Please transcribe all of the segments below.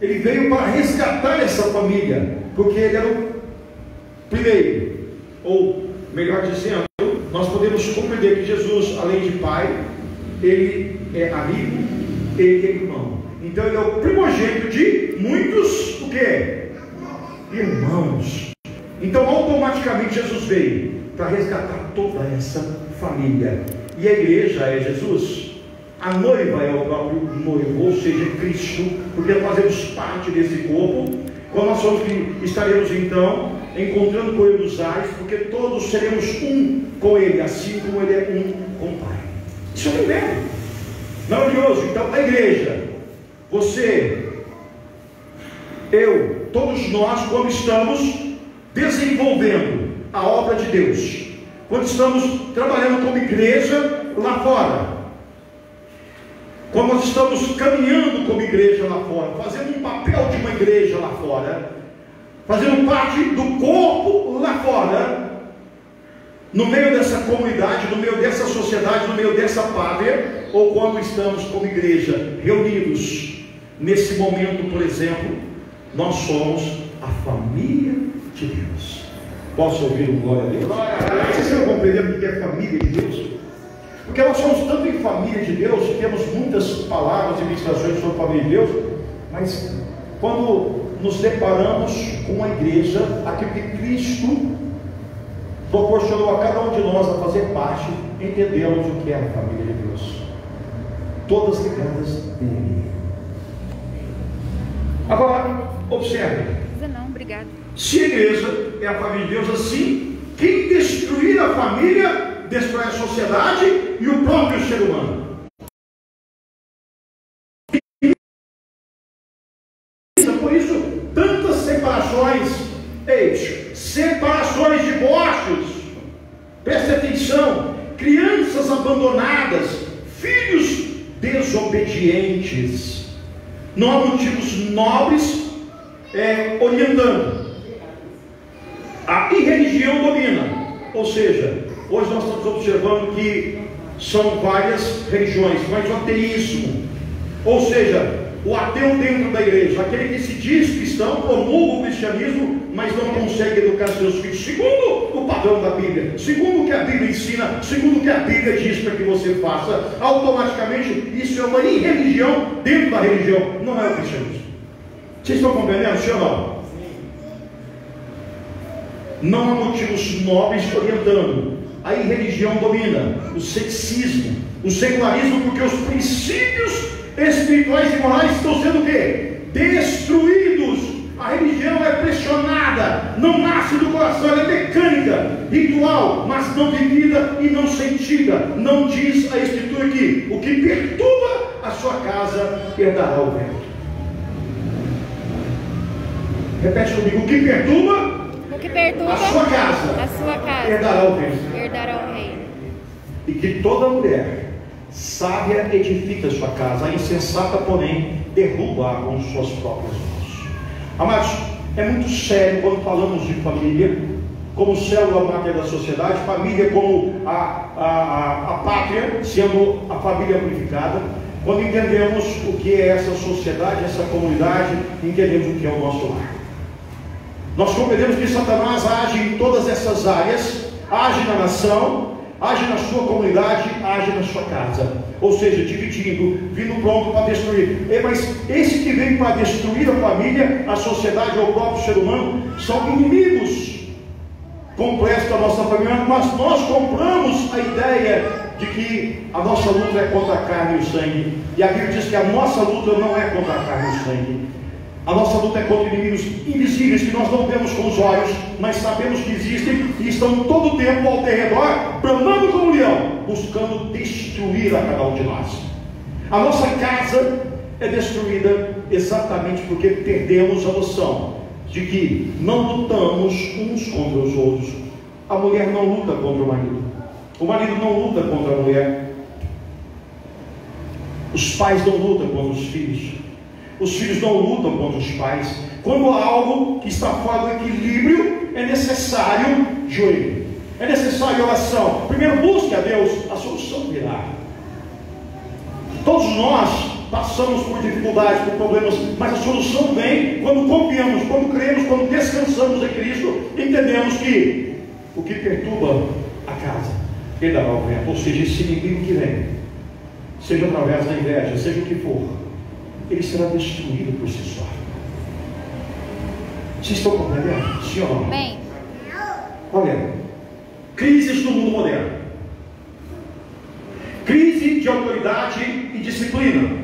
Ele veio para resgatar essa família, porque ele era o primeiro, ou melhor dizendo, nós podemos compreender que Jesus, além de pai, ele é amigo, ele é irmão. Então ele é o primogênito de muitos, o quê? Irmãos. Então automaticamente Jesus veio para resgatar toda essa família. E a igreja é Jesus, a noiva é o próprio noivo, ou seja, Cristo, porque nós fazemos parte desse corpo. Quando nós somos que estaremos então encontrando com ele nos ares, porque todos seremos um com ele, assim como ele é um com o Pai. Isso é tremendo, maravilhoso. Então a igreja, você, eu, todos nós, quando estamos desenvolvendo a obra de Deus, quando estamos trabalhando como igreja lá fora, quando nós estamos caminhando como igreja lá fora, fazendo um papel de uma igreja lá fora, fazendo parte do corpo lá fora, no meio dessa comunidade, no meio dessa sociedade, no meio dessa pátria, ou quando estamos como igreja reunidos nesse momento, por exemplo, nós somos a família de Deus. Posso ouvir um glória a Deus? Vocês vão compreender o que é família de Deus? Porque nós somos tanto em família de Deus, temos muitas palavras e ministrações sobre a família de Deus, mas quando nos deparamos com a igreja, aquilo que Cristo proporcionou a cada um de nós a fazer parte, entendemos o que é a família de Deus, todas ligadas nele. Agora, observe. Não, obrigado. Se a igreja é a família de Deus, assim, quem destruir a família, destrói a sociedade e o próprio ser humano. Por isso, tantas separações, separações, divórcios, preste atenção, crianças abandonadas, filhos desobedientes. Não há motivos nobres orientando. A irreligião domina, ou seja, hoje nós estamos observando que são várias religiões, mas o ateísmo, ou seja, o ateu dentro da igreja, aquele que se diz cristão, promulga o cristianismo, mas não consegue educar seus filhos segundo o padrão da Bíblia, segundo o que a Bíblia ensina, segundo o que a Bíblia diz para que você faça. Automaticamente isso é uma irreligião dentro da religião, não é o cristianismo. Vocês estão compreendendo, sim ou não? Não há motivos nobres orientando. A irreligião domina, o sexismo, o secularismo, porque os princípios espirituais e morais estão sendo o quê? Destruídos. A religião é pressionada, não nasce do coração, ela é mecânica, ritual, mas não vivida e não sentida. Não diz a Escritura que o que perturba a sua casa herdará o vento. Repete comigo: o que perturba a sua casa herdará o reino. E que toda mulher sábia edifica a sua casa, a insensata, porém, derruba com suas próprias mãos. Amados, é muito sério quando falamos de família como célula pátria da sociedade, família como a pátria, sendo a família purificada. Quando entendemos o que é essa sociedade, essa comunidade, entendemos o que é o nosso lar. Nós compreendemos que Satanás age em todas essas áreas, age na nação, age na sua comunidade, age na sua casa, ou seja, dividindo, vindo pronto para destruir. Mas esse que vem para destruir a família, a sociedade ou o próprio ser humano, são inimigos completos da nossa família, mas nós compramos a ideia de que a nossa luta é contra a carne e o sangue, e a Bíblia diz que a nossa luta não é contra a carne e o sangue. A nossa luta é contra inimigos invisíveis que nós não vemos com os olhos, mas sabemos que existem e estão todo o tempo ao derredor, bramando como leão, buscando destruir a cada um de nós. A nossa casa é destruída exatamente porque perdemos a noção de que não lutamos uns contra os outros. A mulher não luta contra o marido não luta contra a mulher, os pais não lutam contra os filhos não lutam contra os pais. Quando há algo que está fora do equilíbrio, é necessário joelho, é necessário oração. Primeiro busque a Deus, a solução virá. Todos nós passamos por dificuldades, por problemas, mas a solução vem quando confiamos, quando cremos, quando descansamos em Cristo. Entendemos que o que perturba a casa, ele dará o vento. Ou seja, esse inimigo que vem, seja através da inveja, seja o que for, ele será destruído por si só. Vocês estão compreendendo? Sim ou não? Bem. Olha, crises no mundo moderno, crise de autoridade e disciplina.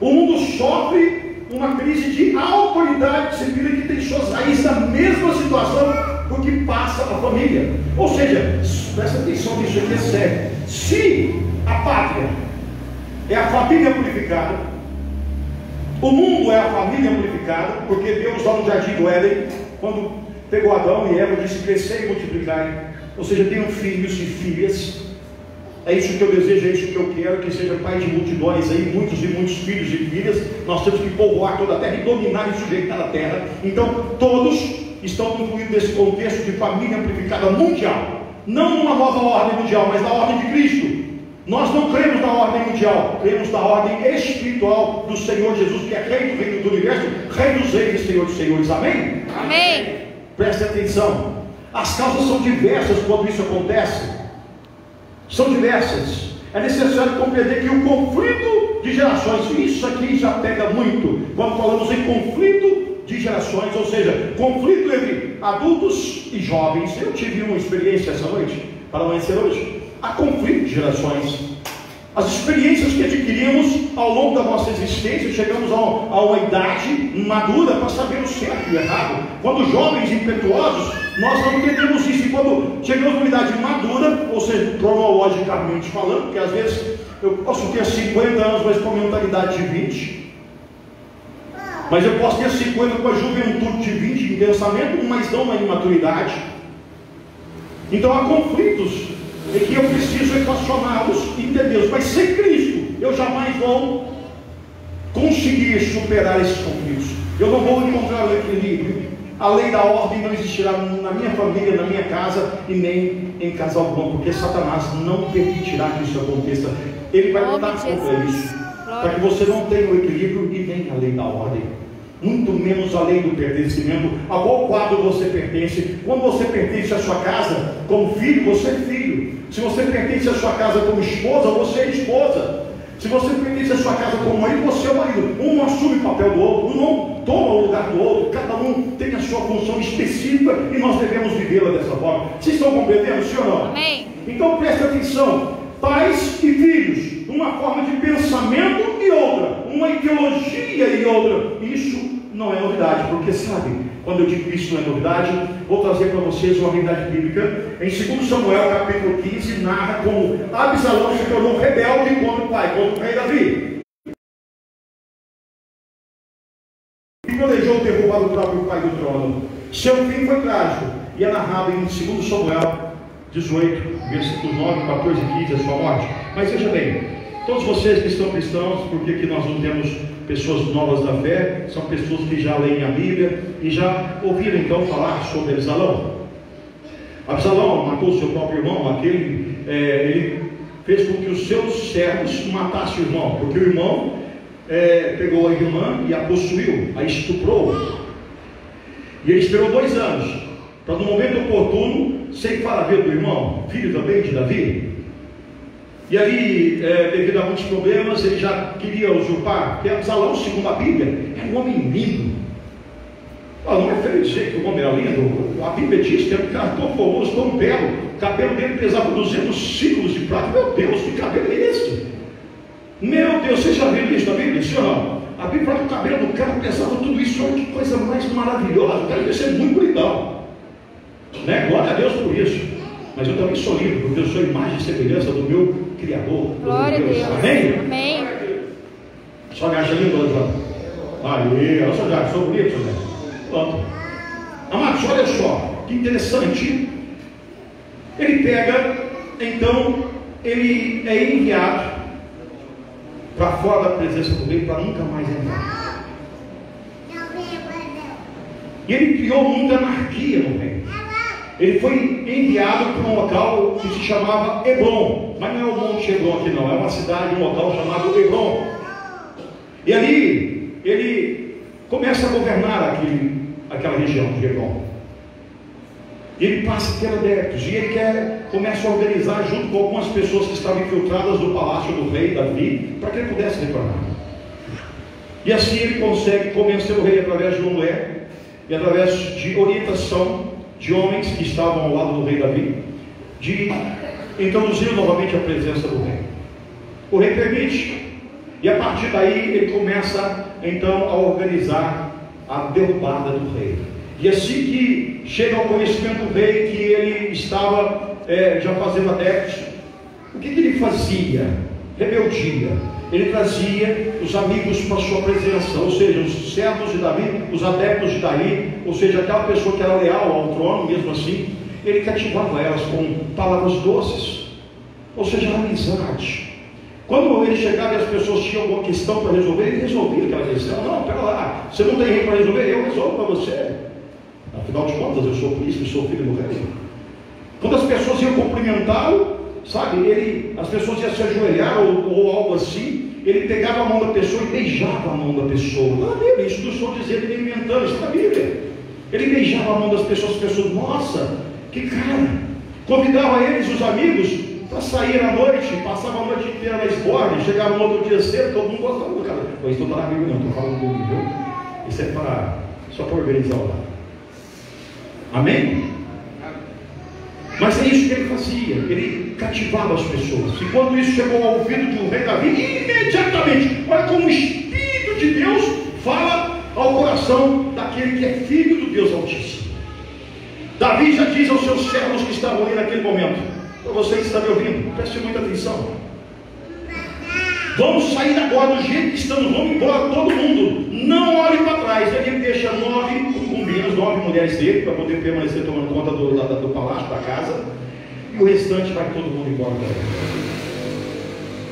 O mundo sofre uma crise de autoridade e disciplina que tem suas raízes na mesma situação por que passa a família. Ou seja, presta atenção nisso aqui, é sério. Se a pátria é a família purificada, o mundo é a família purificada, porque Deus lá no jardim do Éden, quando pegou Adão e Eva, disse: crescer e multiplicar. Ou seja, tenham filhos e filhas. É isso que eu desejo, é isso que eu quero, que seja pai de multidões aí, muitos e muitos filhos e filhas. Nós temos que povoar toda a terra e dominar e sujeitar a terra. Então todos estão incluídos nesse contexto de família amplificada mundial, não numa nova ordem mundial, mas na ordem de Cristo. Nós não cremos na ordem mundial, cremos na ordem espiritual do Senhor Jesus, que é Rei do reino do universo, Rei dos reis e Senhor dos senhores. Amém? Amém. Preste atenção, as causas são diversas quando isso acontece. São diversas. É necessário compreender que o conflito de gerações, isso aqui já pega muito quando falamos em conflito de gerações, ou seja, conflito entre adultos e jovens. Eu tive uma experiência essa noite, para amanhecer hoje. Há conflito de gerações. As experiências que adquirimos ao longo da nossa existência, chegamos a uma idade madura para saber o certo e o errado. Quando jovens impetuosos, nós não entendemos isso. E quando chegamos a uma idade madura, ou seja, cronologicamente falando, porque às vezes eu posso ter 50 anos, mas com a mentalidade de 20. Mas eu posso ter 50 com a juventude de 20 em pensamento, mas não na imaturidade. Então há conflitos em que eu preciso equacioná-los e entendê-los. Mas sem Cristo, eu jamais vou conseguir superar esses conflitos. Eu não vou encontrar o equilíbrio. A lei da ordem não existirá na minha família, na minha casa e nem em casa alguma, porque Satanás não permitirá que isso aconteça. Ele vai lutar contra isso, para que você não tenha o equilíbrio e nem a lei da ordem, muito menos a lei do pertencimento. A qual quadro você pertence? Quando você pertence à sua casa como filho, você é filho. Se você pertence à sua casa como esposa, você é esposa. Se você pertence à sua casa como marido, você é o marido. Um não assume o papel do outro, um não toma o lugar do outro. Cada um tem a sua função específica e nós devemos vivê-la dessa forma. Vocês estão compreendendo, sim ou não? Amém. Então preste atenção. Pais e filhos, uma forma de pensamento e outra, uma ideologia e outra. Isso não é novidade, porque sabe, quando eu digo isso não é novidade, vou trazer para vocês uma verdade bíblica. Em 2 Samuel capítulo 15, narra como Absalão se tornou rebelde contra o pai, contra o rei Davi, e planejou derrubar o próprio pai do trono. Seu fim foi trágico, e é narrado em 2 Samuel 18, versículos 9, 14 e 15, a sua morte. Mas veja bem, todos vocês que estão cristãos, porque aqui nós não temos pessoas novas da fé, são pessoas que já leem a Bíblia e já ouviram então falar sobre Absalão. Absalão matou seu próprio irmão, ele fez com que os seus servos matassem o irmão, porque o irmão pegou a irmã e a possuiu, a estuprou. E ele esperou 2 anos, para no momento oportuno ceifar a vida do irmão, filho também de Davi. E aí, devido a muitos problemas, ele já queria usurpar, porque Absalão, segundo a Bíblia, era um homem lindo. Não é feio dizer que o homem era lindo. A Bíblia diz que era um cara tão formoso, tão belo. O cabelo dele pesava 200 ciclos de prata. Meu Deus, que cabelo é esse? Meu Deus, vocês já viram isso na Bíblia? Sim ou não? A Bíblia fala que o cabelo do cara pesava tudo isso. Olha que coisa mais maravilhosa. O cara deve ser muito bonitão, né? Glória a Deus por isso. Mas eu também sou lindo, porque eu sou imagem e semelhança do meu Criador. Glória a Deus. Amém? Amém. Só me acha lindo, João? Aí, olha só, já sou bonito, né? Pronto. Amados, olha só, que interessante. Ele pega, então, ele é enviado para fora da presença do rei, para nunca mais entrar. E ele criou muita anarquia no reino. Ele foi enviado para um local que se chamava Hebron, mas não é o Monte Hebron aqui não, é uma cidade, um local chamado Hebron. E ali ele começa a governar aquela região de Hebron. E ele passa a ter adeptos, e ele começa a organizar junto com algumas pessoas que estavam infiltradas no palácio do rei Davi, para que ele pudesse retornar. E assim ele consegue convencer o rei através de uma mulher, e através de orientação de homens que estavam ao lado do rei Davi, de introduzir novamente a presença do rei. O rei permite, e a partir daí ele começa então a organizar a derrubada do rei. E assim que chega ao conhecimento do rei que ele estava já fazendo adeptos, o que ele fazia? Rebeldia. Ele trazia os amigos para a sua presença, ou seja, os servos de Davi, os adeptos de Davi, ou seja, aquela pessoa que era leal ao trono, mesmo assim, ele cativava elas com palavras doces, ou seja, amizade. Quando ele chegava e as pessoas tinham alguma questão para resolver, ele resolvia aquela questão. Não, pera lá, você não tem rei para resolver, eu resolvo para você. Afinal de contas, eu sou príncipe, sou filho do rei. Quando as pessoas iam cumprimentá-lo, sabe, as pessoas iam se ajoelhar ou algo assim, ele pegava a mão da pessoa e beijava a mão da pessoa. Não é Bíblia, isso não estou dizendo, nem inventando, isso é na Bíblia. Ele beijava a mão das pessoas, as pessoas, nossa, que cara. Convidava eles, os amigos, para sair à noite, passava a noite inteira na esborne, chegava no outro dia cedo, todo mundo gostava do cara. Pois não está na Bíblia, não, estou falando do Bíblia, viu? Isso é só para organizar o lado. Amém? Mas é isso que ele fazia, ele cativava as pessoas. E quando isso chegou ao ouvido do rei Davi, imediatamente, olha como o Espírito de Deus fala ao coração daquele que é filho do Deus Altíssimo. Davi já diz aos seus servos que estavam ali naquele momento, para você que está me ouvindo, preste muita atenção. Vamos sair agora do jeito que estamos, vamos embora todo mundo, não olhe para trás. Ele deixa 9 concubinas, 9 mulheres dele, para poder permanecer tomando conta do palácio, da casa, e o restante vai todo mundo embora.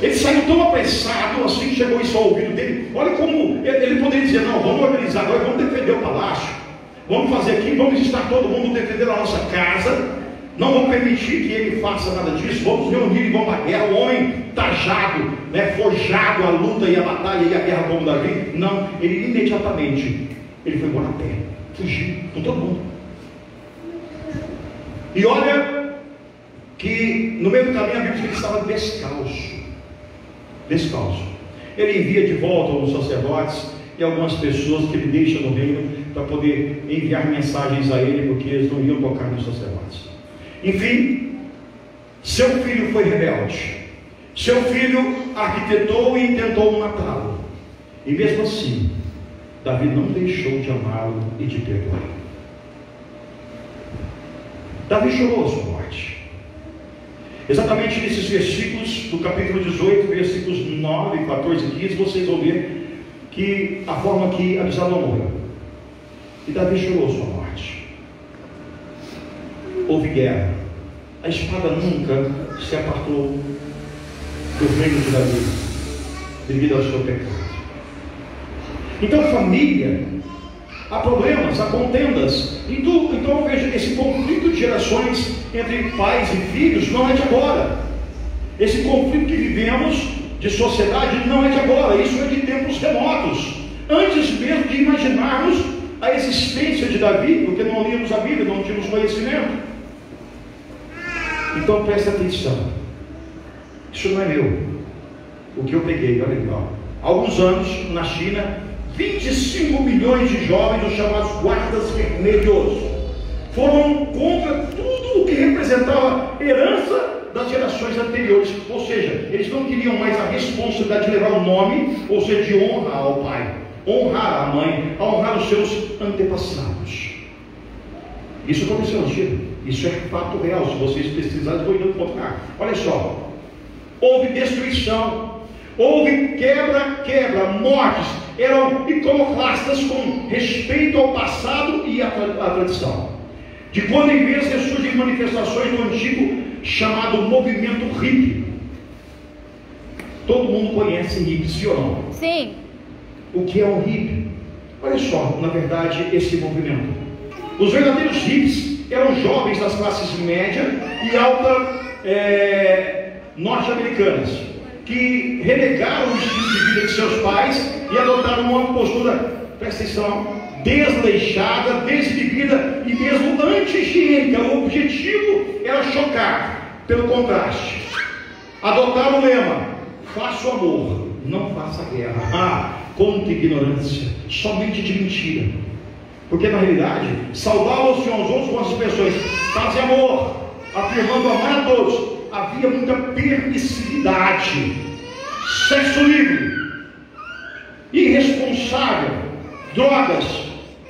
Ele saiu tão apressado, assim que chegou isso ao ouvido dele. Olha como ele poderia dizer, não, vamos organizar agora, vamos defender o palácio, vamos fazer aqui, vamos estar todo mundo defendendo a nossa casa, não vamos permitir que ele faça nada disso, vamos reunir e vamos à guerra. O homem tajado, forjado a luta e a batalha e a guerra como Davi, não, ele imediatamente, ele foi embora a pé, fugiu com todo mundo. E olha que no meio do caminho a Bíblia diz que ele estava descalço. Ele envia de volta alguns sacerdotes e algumas pessoas que ele deixa no reino para poder enviar mensagens a ele, porque eles não iam tocar nos sacerdotes. Enfim, seu filho foi rebelde, seu filho arquitetou e tentou matá-lo, e mesmo assim Davi não deixou de amá-lo e de perdoar. Davi chorou a sua morte. Exatamente nesses versículos do capítulo 18, versículos 9, 14 e 15, vocês vão ver que a forma que Absalão morreu. E Davi chorou a sua morte. Houve guerra. A espada nunca se apartou do reino de Davi, devido ao seu pecado. Então, família, há problemas, há contendas. Então eu vejo esse conflito de gerações entre pais e filhos não é de agora. Esse conflito que vivemos de sociedade não é de agora, isso é de tempos remotos, antes mesmo de imaginarmos a existência de Davi, porque não líamos a Bíblia, não tínhamos conhecimento. Então presta atenção, isso não é meu, o que eu peguei, olha legal. Há alguns anos na China, 25 milhões de jovens, os chamados guardas vermelhos, foram contra tudo o que representava herança das gerações anteriores, ou seja, eles não queriam mais a responsabilidade de levar o nome, ou seja, de honra ao pai, honrar a mãe, honrar os seus antepassados. Isso aconteceu no Chile, isso é fato real, se vocês pesquisarem, vão encontrar. Olha só, houve destruição, houve quebra, mortes, eram iconoclastas com respeito ao passado e à tradição. De quando em vez surgem manifestações do antigo chamado movimento hippie. Todo mundo conhece hippie, sim ou não? Sim. O que é um hippie? Olha só, na verdade, esse movimento. Os verdadeiros hippies eram jovens das classes média e alta norte-americanas, que renegaram o estilo de vida de seus pais e adotaram uma postura, presta atenção, desleixada, desinibida e mesmo anti-higiênica. O objetivo era chocar pelo contraste. Adotaram o lema: faça o amor, não faça guerra. Quanta ignorância, somente de mentira. Porque na realidade, saudavam-se uns aos outros com as expressões paz e amor, afirmando amar a todos. Havia muita permissividade, sexo livre, irresponsável, drogas,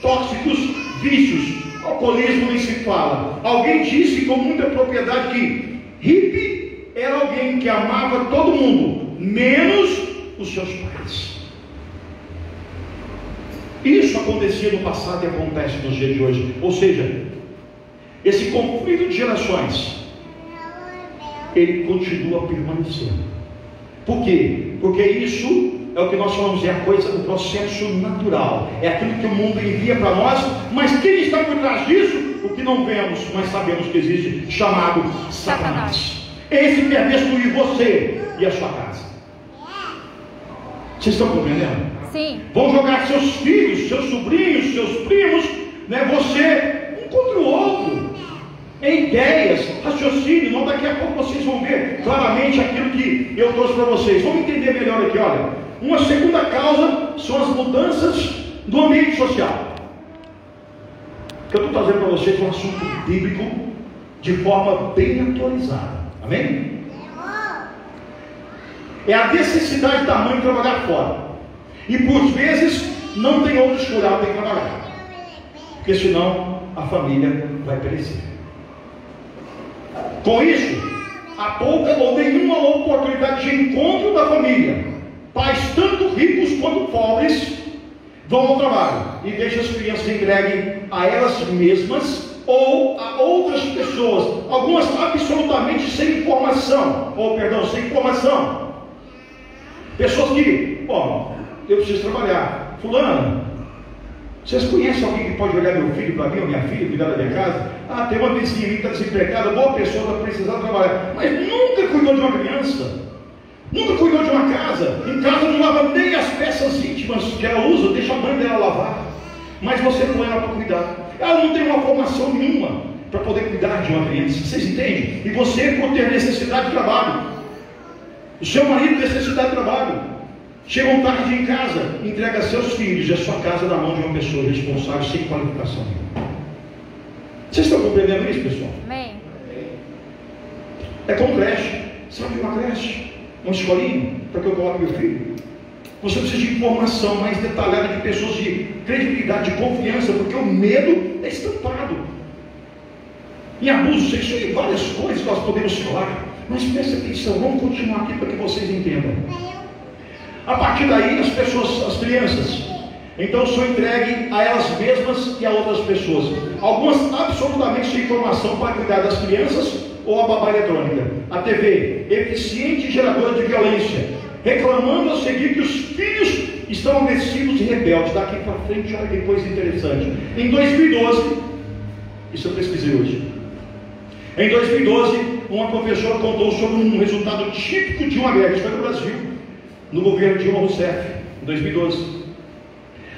tóxicos, vícios, alcoolismo nem se fala. Alguém disse com muita propriedade que hippie era alguém que amava todo mundo, menos os seus pais. Isso acontecia no passado e acontece nos dias de hoje. Ou seja, esse conflito de gerações, ele continua permanecendo. Por quê? Porque isso é o que nós chamamos de o processo natural. É aquilo que o mundo envia para nós, mas quem está por trás disso? O que não vemos, mas sabemos que existe, chamado Satanás. Esse quer destruir você e a sua casa. Vocês estão compreendendo? Sim. Vão jogar seus filhos, seus sobrinhos, seus primos, você um contra o outro, em ideias, raciocínio. Não, daqui a pouco vocês vão ver claramente aquilo que eu trouxe para vocês. Vamos entender melhor aqui, olha. Uma segunda causa são as mudanças do ambiente social. O que eu estou trazendo para vocês é um assunto bíblico de forma bem atualizada. Amém? É a necessidade da mãe trabalhar fora. E por vezes não tem outra escolha, tem que trabalhar. Porque senão a família vai perecer. Com isso, há pouca ou nenhuma oportunidade de encontro da família. Pais tanto ricos quanto pobres vão ao trabalho e deixam as crianças entregues a elas mesmas ou a outras pessoas, algumas absolutamente sem informação, sem informação. Pessoas que, eu preciso trabalhar. Fulano, vocês conhecem alguém que pode olhar meu filho para mim ou minha filha, cuidar da minha casa? Tem uma vizinha que está desempregada, boa pessoa, está precisando trabalhar, mas nunca cuidou de uma criança, nunca cuidou de uma casa. Em casa não lava nem as peças íntimas que ela usa, deixa a mãe dela lavar, mas você põe ela para cuidar. Ela não tem uma formação nenhuma para poder cuidar de uma criança. Vocês entendem? E você, por ter necessidade de trabalho, o seu marido tem necessidade de trabalho, chegam tarde em casa, entrega seus filhos e a sua casa na mão de uma pessoa responsável, sem qualificação. Vocês estão compreendendo isso, pessoal? Amém. É como creche. Sabe uma creche? Uma escolinha para que eu coloque meu filho? Você precisa de informação mais detalhada, de pessoas de credibilidade, de confiança, porque o medo é estampado em abuso sexual e várias coisas que nós podemos falar. Mas preste atenção, vamos continuar aqui para que vocês entendam. A partir daí, as crianças, então são entregues a elas mesmas e a outras pessoas. Algumas absolutamente sem informação para cuidar das crianças ou a babá eletrônica. A TV, eficiente geradora de violência, reclamando a seguir que os filhos estão agressivos e rebeldes. Daqui para frente, olha que coisa interessante. Em 2012, isso eu pesquisei hoje. Em 2012, uma professora contou sobre um resultado típico de uma greve. Isso foi no Brasil, no governo de Dilma Rousseff, em 2012.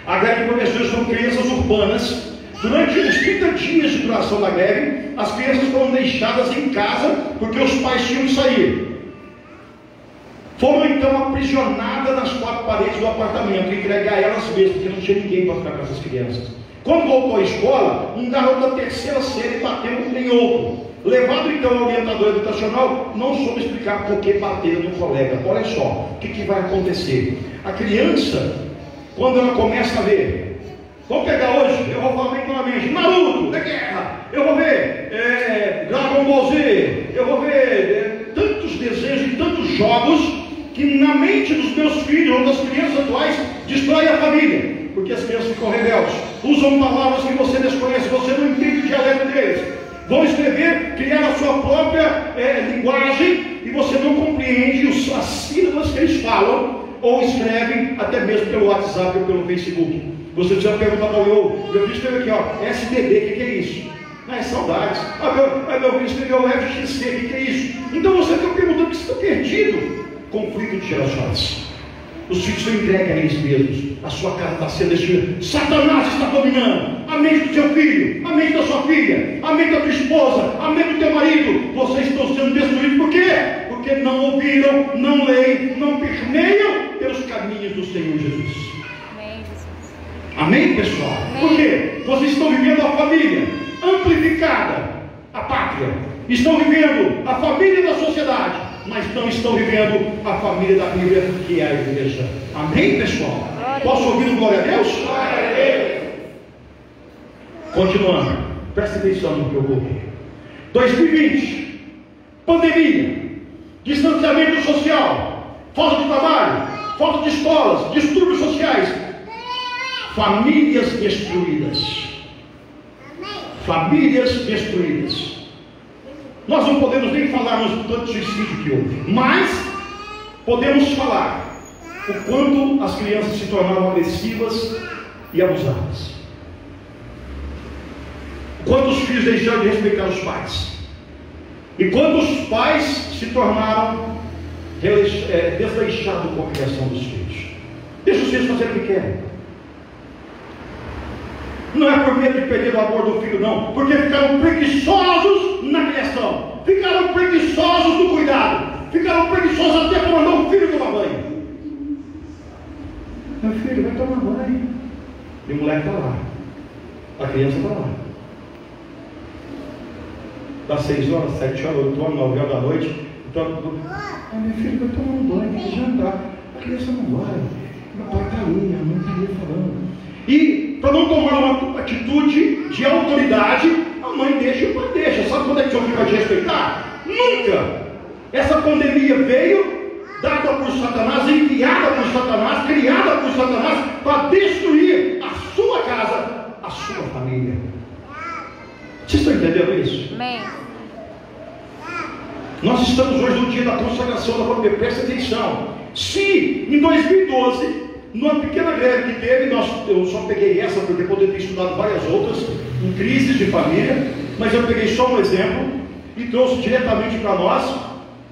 A greve de professores são crianças urbanas. Durante os 30 dias de duração da greve, as crianças foram deixadas em casa porque os pais tinham que sair. Foram então aprisionadas nas 4 paredes do apartamento, entregar a elas mesmas, porque não tinha ninguém para ficar com essas crianças. Quando voltou à escola, um garoto da 3ª série bateu em outro. Levado então ao orientador educacional, não soube explicar por que bateram no colega. Olha só, o que vai acontecer? A criança, quando ela começa a ver, vamos pegar hoje, eu vou falar bem claramente, Naruto, da guerra, eu vou ver Dragon Ball Z, eu vou ver tantos desenhos e tantos jogos que na mente dos meus filhos ou das crianças atuais destrói a família, porque as crianças ficam rebeldes, usam palavras que você desconhece, você não entende o dialeto deles. Vão escrever, criar a sua própria linguagem e você não compreende as sílabas que eles falam ou escrevem até mesmo pelo WhatsApp ou pelo Facebook. Você precisa perguntar para meu filho escreveu aqui, SDB, o que é isso? É saudades. Meu filho escreveu FXC, o que é isso? Então você está perguntando que você está perdido. conflito de gerações. Os filhos estão entregues a eles mesmos. A sua casa está sendo destruída. Satanás está dominando a mente do seu filho, a mente da sua filha, a mente da tua esposa, a mente do teu marido. Vocês estão sendo destruídos. Por quê? Porque não ouviram, não leem, não permeiam pelos caminhos do Senhor Jesus. Amém, pessoal? Amém. Por quê? Vocês estão vivendo a família amplificada, a pátria. Estão vivendo a família da sociedade, mas não estão vivendo a família da Bíblia, que é a igreja. Amém, pessoal? Posso ouvir um glória a Deus? Glória a Deus. Continuando, presta atenção no que eu vou ouvir. 2020, pandemia, distanciamento social, falta de trabalho, falta de escolas, distúrbios sociais, famílias destruídas. Famílias destruídas. Nós não podemos nem falar no tanto suicídio que houve, mas podemos falar o quanto as crianças se tornaram agressivas e abusadas, o quanto os filhos deixaram de respeitar os pais, e quanto os pais se tornaram desleixados com a criação dos filhos. Deixa os filhos fazerem o que querem. Não é por medo de perder o amor do filho, não, porque ficaram preguiçosos na criação, ficaram preguiçosos no cuidado, ficaram preguiçosos até para mandar o filho tomar banho. Meu filho, vai tomar banho. E o moleque está lá, a criança está lá. Das 6 horas, 7 horas, 8 horas, 9 horas da noite. Então, meu filho vai tomar um banho, tem que jantar. A criança não vai. Meu pai está ali, a mãe está ali falando. E para não tomar uma atitude de autoridade, a mãe deixa e o pai deixa. Sabe quando é que o seu filho vai te respeitar? Nunca! Essa pandemia veio dada por Satanás, enviada por Satanás, criada por Satanás, para destruir a sua casa, a sua família. Vocês estão entendendo isso? Amém. Nós estamos hoje no dia da consagração da família. Presta atenção. Se em 2012, numa pequena greve que teve, eu só peguei essa porque poderia ter estudado várias outras em crises de família, mas eu peguei só um exemplo e trouxe diretamente para nós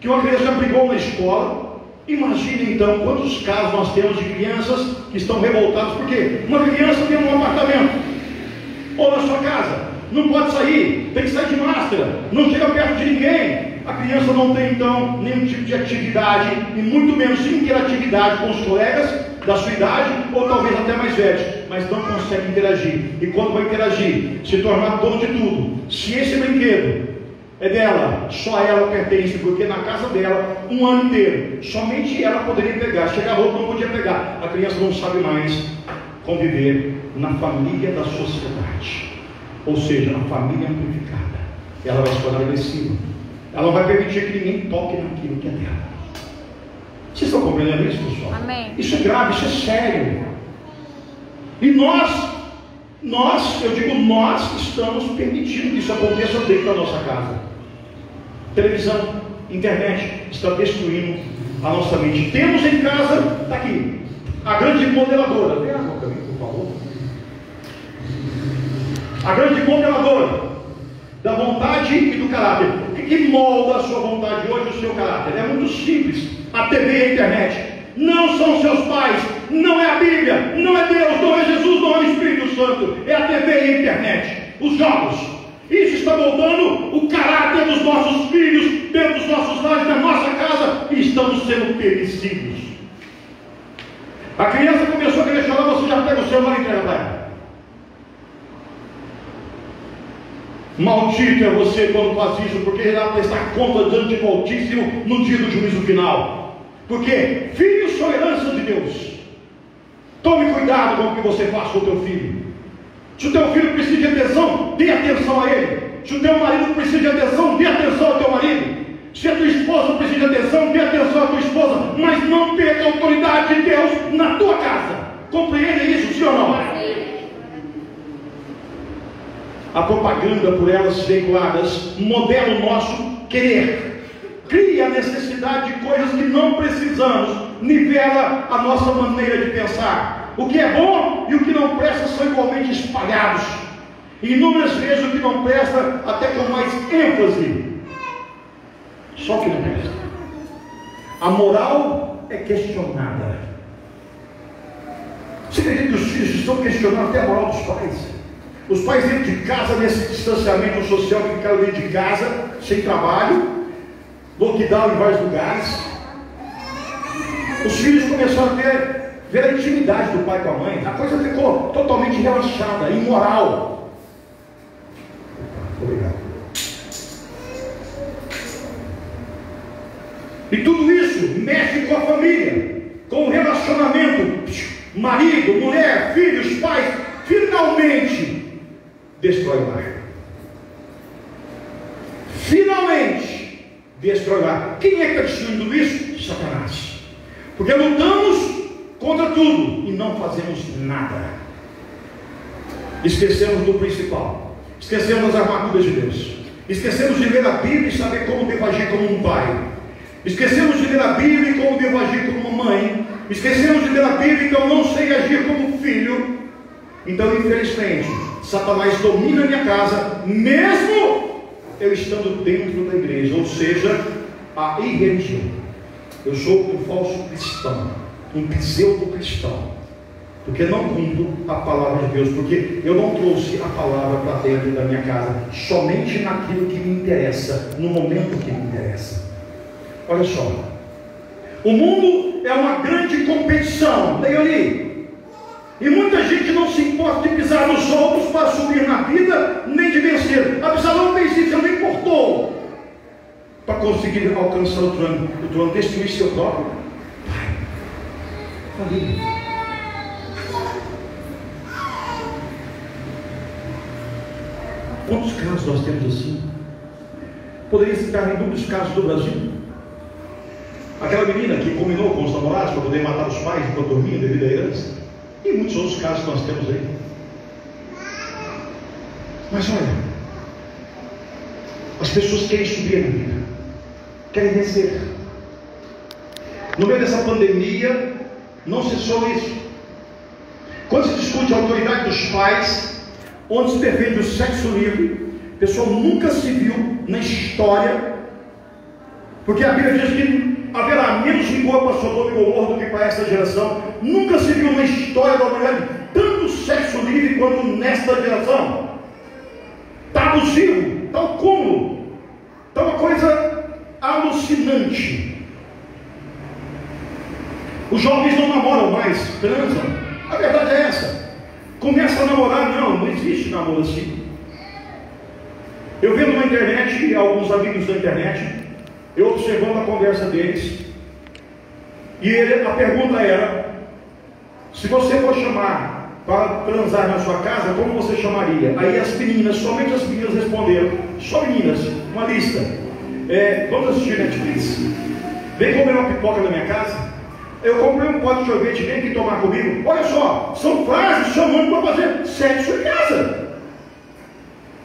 que uma criança brigou na escola. Imagine então quantos casos nós temos de crianças que estão revoltadas porque uma criança tem um apartamento ou na sua casa, não pode sair, tem que sair de máscara, não chega perto de ninguém. A criança não tem então nenhum tipo de atividade e muito menos interatividade com os colegas da sua idade ou talvez até mais velhos, mas não consegue interagir. E quando vai interagir, se tornar dono de tudo. Se esse brinquedo é dela, só ela pertence, porque na casa dela, um ano inteiro, somente ela poderia pegar. Chega a roupa, não podia pegar. A criança não sabe mais conviver na família da sociedade, ou seja, na família amplificada. Ela vai se tornar agressiva. Ela não vai permitir que ninguém toque naquilo que é dela. Vocês estão compreendendo isso, pessoal? Amém. Isso é grave, isso é sério. E nós estamos permitindo que isso aconteça dentro da nossa casa. Televisão, internet está destruindo a nossa mente. Temos em casa, está aqui, a grande modeladora. Vem água para mim, por favor. A grande modeladora da vontade e do caráter. O que molda a sua vontade hoje, o seu caráter? É muito simples. A TV e a internet. Não são seus pais, não é a Bíblia, não é Deus, não é Jesus, não é o Espírito Santo. É a TV e a internet. Os jogos. Isso está moldando o caráter dos nossos filhos, dentro dos nossos lares, da nossa casa, e estamos sendo permissivos. A criança começou a querer chorar, você já pega o celular e entrega para ela. Maldito é você quando faz isso, porque irá prestar conta diante do Altíssimo no dia do juízo final. Porque filhos são herança de Deus. Tome cuidado com o que você faz com o teu filho. Se o teu filho precisa de atenção, dê atenção a ele. Se o teu marido precisa de atenção, dê atenção ao teu marido. Se a tua esposa precisa de atenção, dê atenção à tua esposa. Mas não perca a autoridade de Deus na tua casa. Compreende isso, sim ou não? A propaganda por elas veiculadas modela o nosso querer, cria a necessidade de coisas que não precisamos, nivela a nossa maneira de pensar. O que é bom e o que não presta são igualmente espalhados. E inúmeras vezes o que não presta, até com mais ênfase. Só o que não presta. A moral é questionada. Você acredita que os filhos estão questionando até a moral dos pais? Os pais dentro de casa, nesse distanciamento social, que ficaram dentro de casa, sem trabalho, lockdown em vários lugares. Os filhos começaram a ver a intimidade do pai com a mãe. A coisa ficou totalmente relaxada, imoral. Obrigado. E tudo isso mexe com a família, com o relacionamento, marido, mulher, filhos, pais. Finalmente destrói o lar. Finalmente destrói o lar. Quem é que está destruindo isso? Satanás. Porque lutamos contra tudo e não fazemos nada. Esquecemos do principal. Esquecemos das armaduras de Deus. Esquecemos de ler a Bíblia e saber como devo agir como um pai. Esquecemos de ler a Bíblia e como devo agir como uma mãe. Esquecemos de ler a Bíblia e que eu não sei agir como filho. Então, infelizmente, Satanás domina a minha casa, mesmo eu estando dentro da igreja. Ou seja, a irreligião. Eu sou um falso cristão, um pseudo-cristão, porque não cumpro a palavra de Deus, porque eu não trouxe a palavra para dentro da minha casa, somente naquilo que me interessa, no momento que me interessa. Olha só, o mundo é uma grande competição, leia ali, e muita gente não se importa de pisar nos outros para subir na vida, nem de vencer. Absalão fez isso, não importou para conseguir alcançar o trono, destruir seu próprio pai. Ali. Quantos casos nós temos assim? Poderia citar inúmeros casos do Brasil. Aquela menina que combinou com os namorados para poder matar os pais enquanto dormiam devido à herança. E muitos outros casos que nós temos aí. Mas olha, as pessoas querem subir na vida, querem vencer. No meio dessa pandemia, não cessou isso. Quando se discute a autoridade dos pais, onde se defende o sexo livre, a pessoa nunca se viu na história, porque a Bíblia diz que haverá menos rigor para Sodoma e Gomorra do que para esta geração. Nunca se viu na história da humanidade tanto sexo livre quanto nesta geração. Está abusivo, está o cúmulo, está uma coisa alucinante. Os jovens não namoram mais, transam. A verdade é essa. Começa a namorar, não existe namoro assim. Eu vendo na internet, alguns amigos da internet, eu observando a conversa deles, e a pergunta era: se você for chamar para transar na sua casa, como você chamaria? Aí as meninas, somente as meninas responderam, só meninas, uma lista. Vamos assistir Netflix? Vem comer uma pipoca na minha casa? Eu comprei um pote de sorvete, vem aqui tomar comigo. Olha só, são frases chamando para fazer sexo em casa.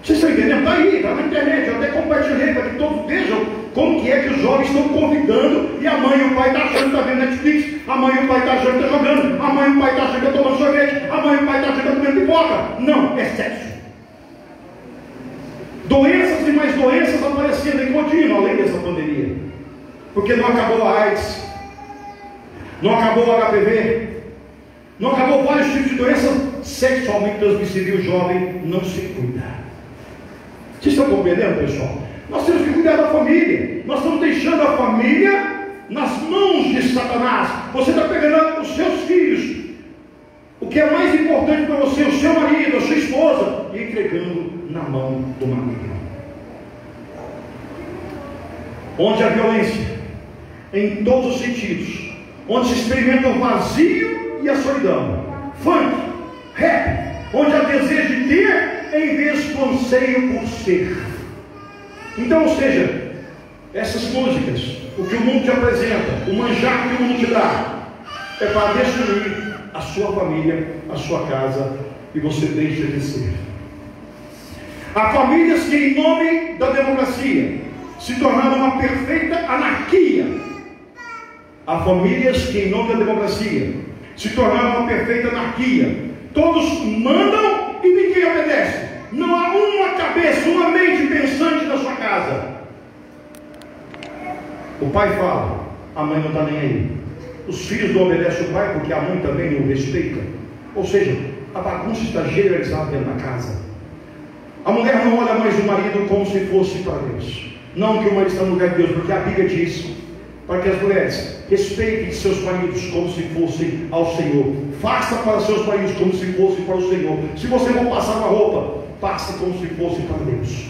Vocês estão entendendo? Está aí, está na internet. Eu até compartilhei para que todos vejam como que é que os jovens estão convidando, e a mãe e o pai estão achando que está vendo Netflix, a mãe e o pai estão achando que está jogando, a mãe e o pai estão achando que está tomando sorvete, a mãe e o pai estão achando que está comendo pipoca. Não, é sexo. Doenças e mais doenças aparecendo em contínuo, além dessa pandemia, porque não acabou a AIDS, não acabou o HPV, não acabou vários tipos de doenças sexualmente transmissíveis. O jovem não se cuida. Vocês estão compreendendo, pessoal? Nós temos que cuidar da família. Nós estamos deixando a família nas mãos de Satanás. Você está pegando os seus filhos, o que é mais importante para você, o seu marido, a sua esposa, e entregando na mão do maligno. Onde a violência, em todos os sentidos, onde se experimenta o vazio e a solidão. Funk, rap, onde há desejo de ter em vez do anseio por ser. Então, ou seja, essas músicas, o que o mundo te apresenta, o manjar que o mundo te dá, é para destruir a sua família, a sua casa, e você deixa de ser. Há famílias que, em nome da democracia, se tornaram uma perfeita anarquia. Há famílias que, em nome da democracia, se tornaram uma perfeita anarquia. Todos mandam e ninguém obedece. Não há uma cabeça, uma mente pensante na sua casa. O pai fala, a mãe não está nem aí. Os filhos não obedecem o pai porque a mãe também não o respeita. Ou seja, a bagunça está generalizada dentro da casa. A mulher não olha mais o marido como se fosse para Deus. Não que o marido está no lugar de Deus, porque a Bíblia diz para que as mulheres respeitem seus maridos como se fossem ao Senhor. Faça para seus maridos como se fossem para o Senhor. Se você for passar uma roupa, passe como se fosse para Deus.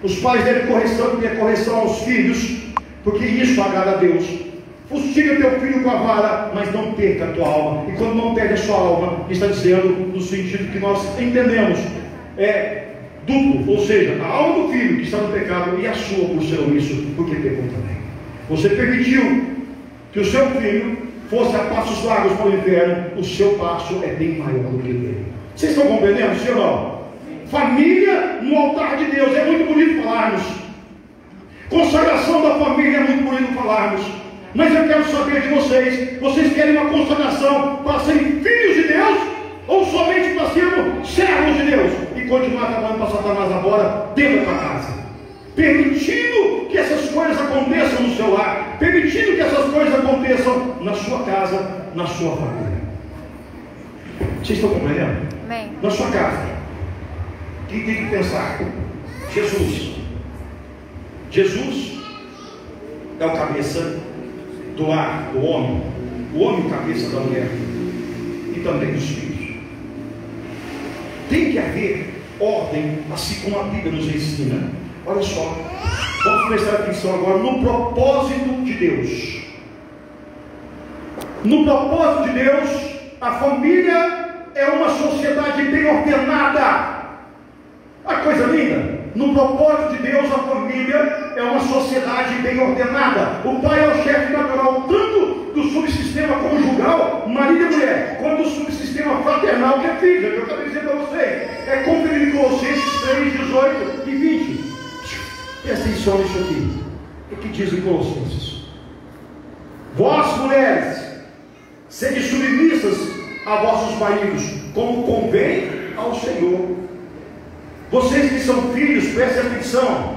Os pais devem ter correção aos filhos, porque isso agrada a Deus. Fustiga teu filho com a vara, mas não perca a tua alma. E quando não perde a sua alma, está dizendo no sentido que nós entendemos, duplo, ou seja, a alma do filho que está no pecado e a sua por ser omisso, porque pecou também. Você permitiu que o seu filho fosse a passos largos para o inferno, o seu passo é bem maior do que o dele. Vocês estão compreendendo, sim ou não? Família no altar de Deus, é muito bonito falarmos. Consagração da família é muito bonito falarmos. Mas eu quero saber de vocês: vocês querem uma consagração para serem filhos de Deus? Ou somente para sermos servos de Deus? E continuar trabalhando para Satanás agora dentro da casa? Permitindo que essas coisas aconteçam no seu lar, permitindo que essas coisas aconteçam na sua casa, na sua família. Vocês estão compreendendo? Amém. Na sua casa, quem tem que pensar? Jesus. Jesus é o cabeça do lar, do homem. O homem cabeça da mulher e também dos filhos. Tem que haver ordem, assim como a Bíblia nos ensina. Olha só, vamos prestar atenção agora no propósito de Deus. No propósito de Deus, a família é uma sociedade bem ordenada. A coisa linda. No propósito de Deus, a família é uma sociedade bem ordenada. O pai é o chefe natural, tanto do subsistema conjugal, marido e mulher, quanto do subsistema fraternal, que é filho. Eu acabei de dizer para vocês. É conferir em Colossenses 3, 18 e 20. Presta atenção nisso aqui. O que diz em Colossenses? Vós, mulheres, sede submissas a vossos maridos, como convém ao Senhor. Vocês que são filhos, prestem atenção.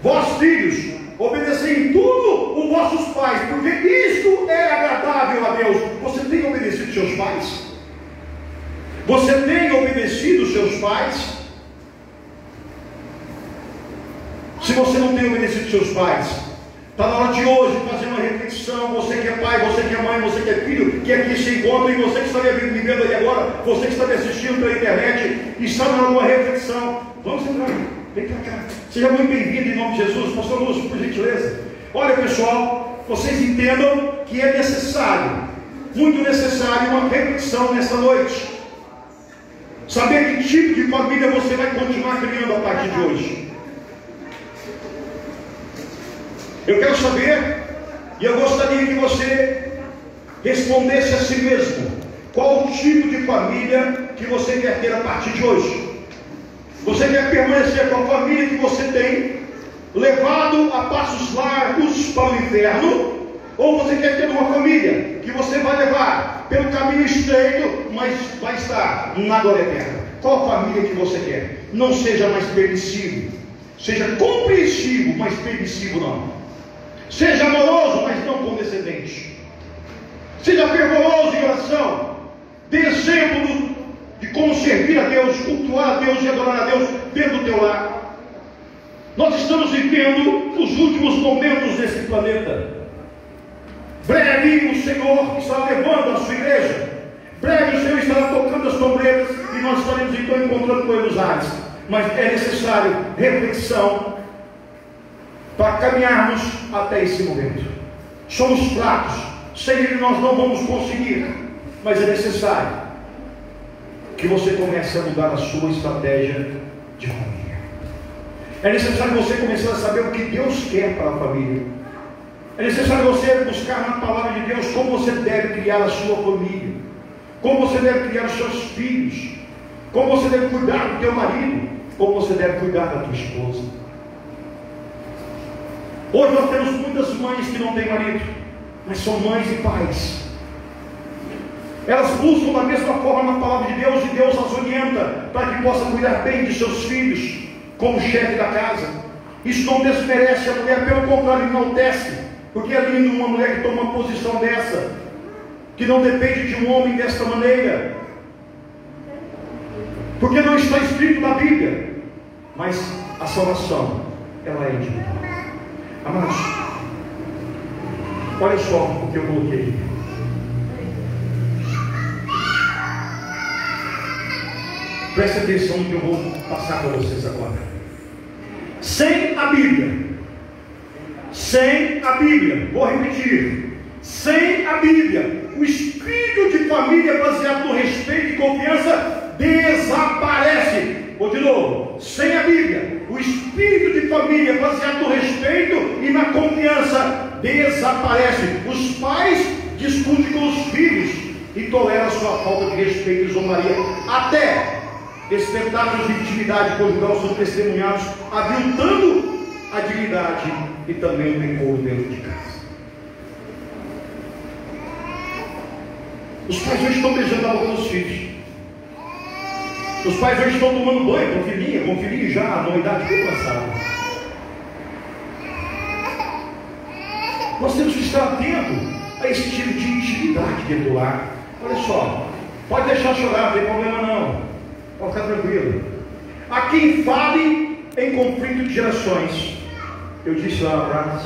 Vós, filhos, obedecei em tudo os vossos pais, porque isto é agradável a Deus. Você tem obedecido seus pais? Você tem obedecido seus pais? Se você não tem obedecido seus pais, está na hora de hoje fazer uma reflexão. Você que é pai, você que é mãe, você que é filho, que aqui se encontra, e você que está me vivendo aí agora, você que está me assistindo pela internet, está na hora de uma reflexão. Vamos entrar, vem para cá. Seja muito bem-vindo em nome de Jesus. Pastor Lúcio, por gentileza. Olha, pessoal, vocês entendam que é necessário, muito necessário, uma reflexão nessa noite. Saber que tipo de família você vai continuar criando a partir de hoje. Eu quero saber, e eu gostaria que você respondesse a si mesmo: qual o tipo de família que você quer ter a partir de hoje? Você quer permanecer com a família que você tem, levado a passos largos para o inferno? Ou você quer ter uma família que você vai levar pelo caminho estreito, mas vai estar na glória eterna? Qual família que você quer? Não seja mais permissivo, seja compreensivo, mas permissivo não. Seja amoroso, mas não condescendente. Seja fervoroso em oração. Dê exemplo de como servir a Deus, cultuar a Deus e adorar a Deus dentro do teu lar. Nós estamos vivendo os últimos momentos desse planeta. Breve o Senhor estará levando a sua igreja. Breve o Senhor estará tocando as trombetas e nós estaremos então encontrando com Ele nos ares. Mas é necessário reflexão para caminharmos até esse momento. Somos fracos, sem Ele nós não vamos conseguir, mas é necessário que você comece a mudar a sua estratégia de família. É necessário você começar a saber o que Deus quer para a família. É necessário você buscar na palavra de Deus como você deve criar a sua família, como você deve criar os seus filhos, como você deve cuidar do teu marido, como você deve cuidar da tua esposa. Hoje nós temos muitas mães que não têm marido, mas são mães e pais. Elas buscam da mesma forma na palavra de Deus, e Deus as orienta para que possam cuidar bem de seus filhos, como chefe da casa. Isso não desmerece a mulher, pelo contrário, enaltece. Porque é lindo uma mulher que toma uma posição dessa, que não depende de um homem desta maneira, porque não está escrito na Bíblia, mas a salvação, ela é individual. Amados, olha só o que eu coloquei. Preste atenção no que eu vou passar para vocês agora. Sem a Bíblia, vou repetir, sem a Bíblia, o espírito de família baseado no respeito e confiança desaparece. Vou de novo, sem a Bíblia, o espírito de família baseado no respeito e na confiança desaparece. Os pais discutem com os filhos e toleram a sua falta de respeito e zombaria. Até espetáculos de intimidade conjugal são testemunhados, aviltando a dignidade e também o decoro dentro de casa. Os pais hoje estão beijando a boca dos filhos. Os pais hoje estão tomando banho com filhinho já numa idade bem avançada. Nós temos que estar atentos a esse tipo de intimidade dentro do lar. Olha só, pode deixar chorar, não tem problema não, pode ficar tranquilo. Há quem fale em conflito de gerações. Eu disse lá atrás,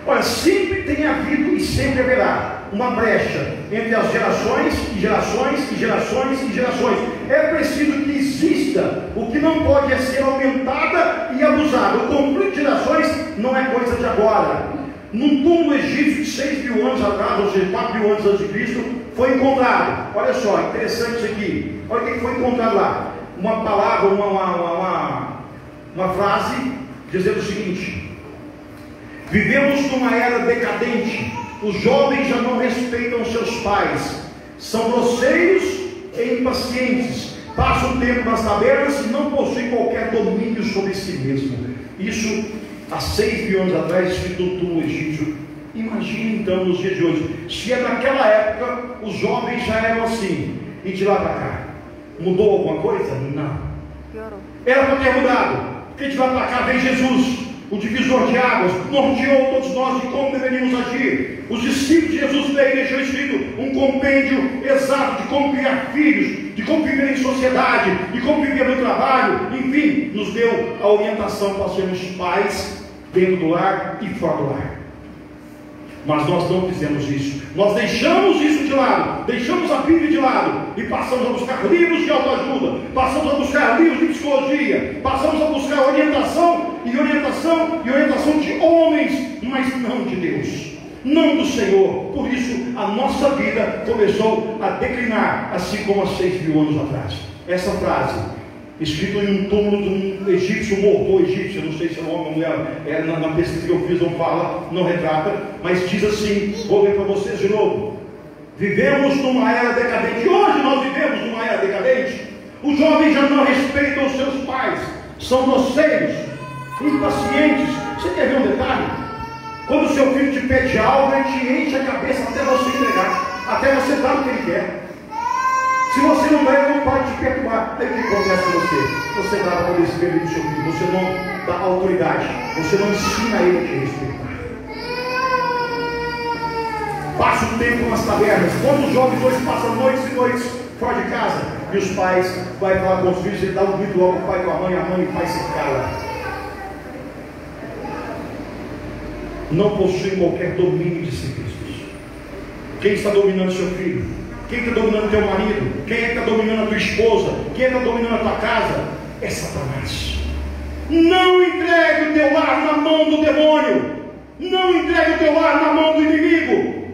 olha, sempre tem havido e sempre haverá uma brecha entre as gerações e gerações e gerações e gerações. É preciso que exista. O que não pode é ser aumentada e abusada. O conflito de gerações não é coisa de agora. Num túmulo egípcio de 6.000 anos atrás, ou seja, 4.000 anos antes de Cristo, foi encontrado. Olha só, interessante isso aqui. Olha o que foi encontrado lá. Uma palavra, uma frase dizendo o seguinte: vivemos numa era decadente. Os jovens já não respeitam seus pais, são grosseiros e impacientes, passam o tempo nas tabernas e não possuem qualquer domínio sobre si mesmo. Isso há 6.000 anos atrás, escrito no túmulo egípcio. Imagine então nos dias de hoje, se é naquela época os jovens já eram assim, e de lá para cá mudou alguma coisa? Não. Era para ter mudado, porque de lá para cá vem Jesus, o divisor de águas, norteou todos nós de como deveríamos agir. Os discípulos de Jesus veio e deixou escrito um compêndio exato de como criar filhos, de como viver em sociedade, de como viver no trabalho, enfim, nos deu a orientação para sermos pais dentro do lar e fora do lar. Mas nós não fizemos isso. Nós deixamos isso de lado, deixamos a Bíblia de lado e passamos a buscar livros de autoajuda, passamos a buscar livros de psicologia, passamos a buscar orientação de homens, mas não de Deus, não do Senhor. Por isso a nossa vida começou a declinar, assim como há 6.000 anos atrás. Essa frase, escrito em um túmulo de um egípcio, morto egípcio, não sei se é um homem ou mulher, na pesquisa que eu fiz não fala, não retrata, mas diz assim, vou ler para vocês de novo: vivemos numa era decadente. Hoje nós vivemos numa era decadente. Os jovens já não respeitam os seus pais, são grosseiros, impacientes. Você quer ver um detalhe? Quando o seu filho te pede algo, ele te enche a cabeça até você entregar, até você dar o que ele quer. Se você não dá, ele não pode te perturbar. Aí o que acontece com você? Você dá a poder escrever do seu filho, você não dá autoridade, você não ensina ele a te respeitar. Passa o tempo nas tabernas. Quando os jovens hoje passam noites e noites fora de casa, e os pais vão falar com os filhos, ele dá um grito logo, o pai com a mãe e o pai se cala. Não possuem qualquer domínio de si mesmos. Quem está dominando seu filho? Quem está dominando teu marido? Quem é que está dominando a tua esposa? Quem está dominando a tua casa? É Satanás. Não entregue o teu lar na mão do demônio. Não entregue o teu lar na mão do inimigo.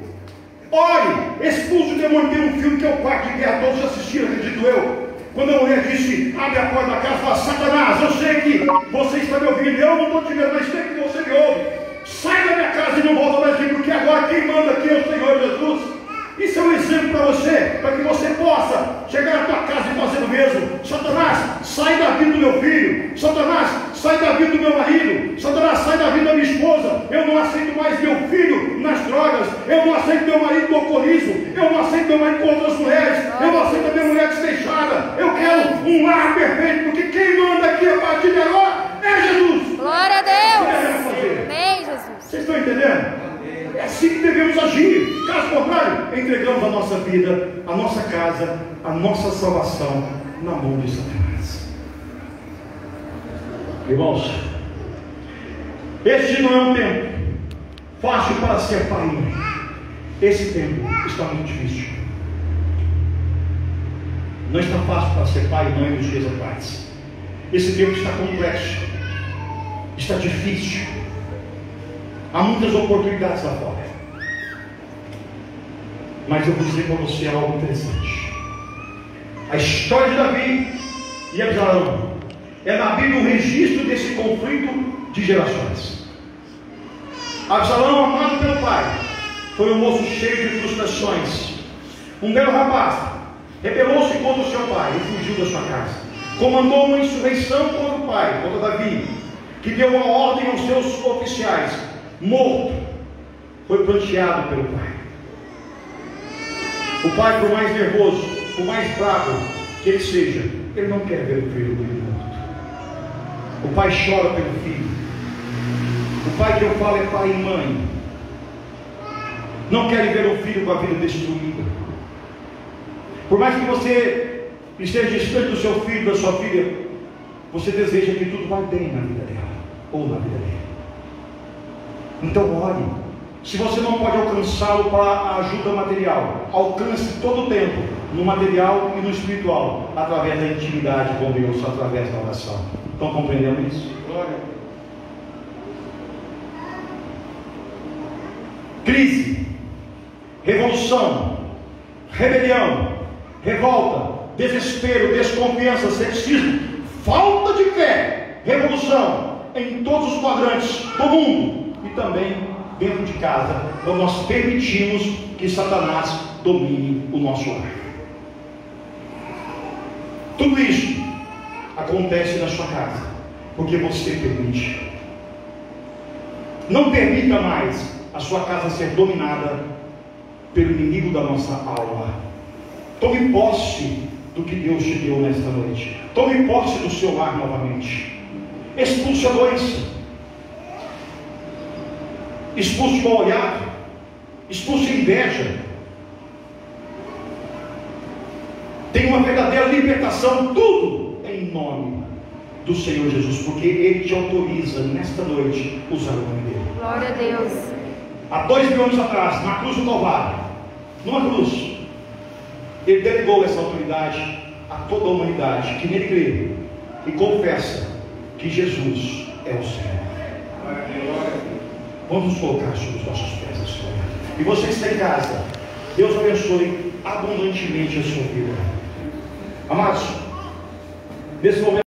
Ore, expulse o demônio. Tem um filme que é o Quarto de Guerra, todos assistiram, acredito eu. Quando a mulher disse, abre a porta da casa e fala: Satanás, eu sei que você está me ouvindo, eu não estou te vendo, mas sei que você me ouve. Sai da minha casa e não volta mais aqui, porque agora quem manda aqui é o Senhor Jesus. Isso é um exemplo para você, para que você possa chegar à tua casa e fazer o mesmo. Satanás, sai da vida do meu filho. Satanás, sai da vida do meu marido. Satanás, sai da vida da minha esposa. Eu não aceito mais meu filho nas drogas. Eu não aceito meu marido no alcoolismo. Eu não aceito meu marido com outras mulheres. Eu não aceito a minha mulher desfechada. Eu quero um lar perfeito, porque quem manda aqui a partir de agora é Jesus. Glória a Deus. Amém, Jesus. Vocês estão entendendo? É assim que devemos agir. Caso contrário, entregamos a nossa vida, a nossa casa, a nossa salvação na mão de Satanás. Irmãos, este não é um tempo fácil para ser pai e mãe. Esse tempo está muito difícil. Não está fácil para ser pai e mãe nos dias atuais. Esse tempo está complexo, está difícil. Há muitas oportunidades lá fora. Mas eu vou dizer para você algo interessante. A história de Davi e Absalão é na Bíblia um registro desse conflito de gerações. Absalão, amado pelo pai, foi um moço cheio de frustrações. Um belo rapaz rebelou-se contra o seu pai e fugiu da sua casa. Comandou uma insurreição contra o pai, contra Davi, que deu uma ordem aos seus oficiais. Morto, foi pranteado pelo pai. O pai, por mais nervoso, por mais bravo que ele seja, ele não quer ver o filho dele morto. O pai chora pelo filho. O pai que eu falo é pai e mãe. Não quer ver o filho com a vida destruída. Por mais que você esteja distante do seu filho, da sua filha, você deseja que tudo vá bem na vida dela ou na vida dele. Então ore. Se você não pode alcançá-lo para a ajuda material, alcance todo o tempo no material e no espiritual, através da intimidade com Deus, através da oração. Estão compreendendo isso? Glória. Crise, revolução, rebelião, revolta, desespero, desconfiança, ceticismo, falta de fé, revolução em todos os quadrantes do mundo e também dentro de casa, quando nós permitimos que Satanás domine o nosso lar. Tudo isso acontece na sua casa porque você permite. Não permita mais a sua casa ser dominada pelo inimigo da nossa alma. Tome posse do que Deus te deu nesta noite. Tome posse do seu lar novamente. Expulse a doença. Expulse o mal olhado, expulse a inveja. Tem uma verdadeira libertação, tudo em nome do Senhor Jesus, porque Ele te autoriza nesta noite usar o nome dele. Glória a Deus. Há 2000 anos atrás, na cruz do Calvário, numa cruz, Ele delegou essa autoridade a toda a humanidade que nele crê e confessa que Jesus é o Senhor. Vamos nos colocar sobre os nossos pés nesse momento. E você que está em casa, Deus abençoe abundantemente a sua vida. Amados, nesse momento